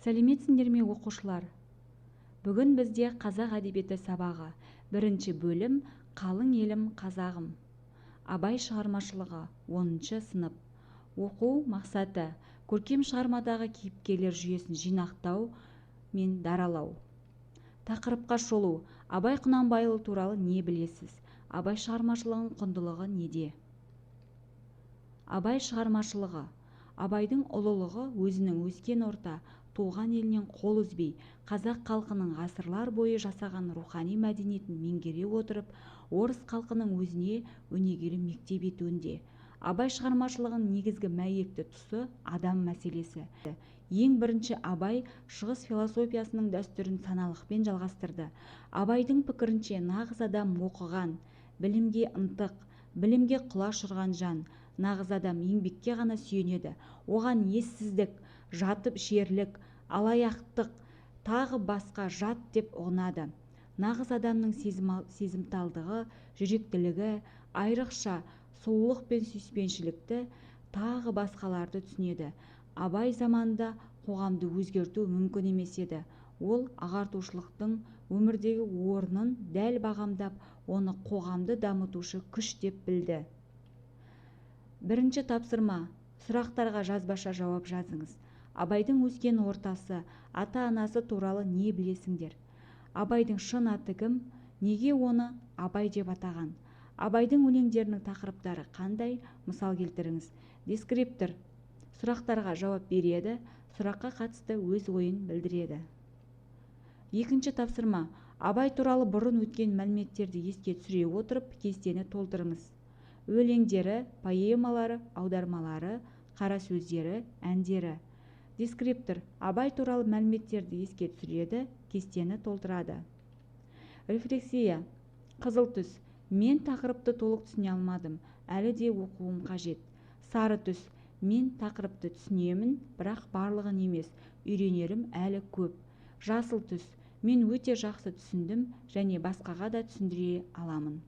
Сәлеметсіңдер ме оқушылар? Бүгін бізде қазақ әдебиеті сабағы. Бірінші бөлім «Қалың елім қазағым». Абай шығармашылығы 10-шы сынып. Оқу мақсаты: көркем шығармадағы кейіпкерлер жүйесін жинақтау мен даралау. Тақырыпқа шолу. Абай Құнанбайұлы туралы не білесіз? Абай шығармашылығының құндылығы неде? Абай шығармашылығы. Абайдың ұлылығы өзінің өскен орта, туған елінен қол үзбей, қазақ халқының ғасырлар бойы жасаған рухани мәдениетін меңгере отырып, орыс халқының өзіне өнегелі мектеп етуінде. Абай шығармашылығының негізгі мәйекті тұсы адам мәселесі. Ең бірінші Абай шығыс философиясының дәстүрін саналықпен жалғастырды. Абайдың пікірінше нағыз адам оқыған, білімге ынтық, білімге құлаш ұрған жан. Нағыз адам еңбекке ғана сүйенеді. Оған ессіздік, жатып ішерлік, алаяқтық, тағы басқа жат деп ұғынады. Нағыз адамның сезімталдығы, жүректілігі, айрықша сұлулық пен сүйіспеншілікті, тағы басқаларды түсінеді. Абай заманында қоғамды өзгерту мүмкін емес еді. Ол ағартушылықтың өмірдегі орнын дәл бағамдап, оны қоғамды дамытушы күш деп білді. Бірінші тапсырма. Сұрақтарға жазбаша жауап жазыңыз. Абайдың өскен ортасы, ата-анасы туралы не білесіңдер? Абайдың шын аты кім? Неге оны Абай деп атаған? Абайдың өлеңдерінің тақырыптары қандай? Мысал келтіріңіз. Дескриптор. Сұрақтарға жауап береді, сұраққа қатысты өз ойын білдіреді. Екінші тапсырма. Абай туралы бұрын өткен мәліметтерді еске түсіре отырып, кестені толтырыңыз. Өлеңдері, поэмалары, аудармалары, қара сөздері, әндері. Дескриптор. Абай туралы мәліметтерді еске түсіреді, кестені толтырады. Рефлексия. Қызыл түс. Мен тақырыпты толық түсіне алмадым, әлі де оқуым қажет. Сары түс. Мен тақырыпты түсінемін, бірақ барлығын емес, үйренерім әлі көп. Жасыл түс. Мен өте жақсы түсіндім және басқаға да түсіндіре аламын.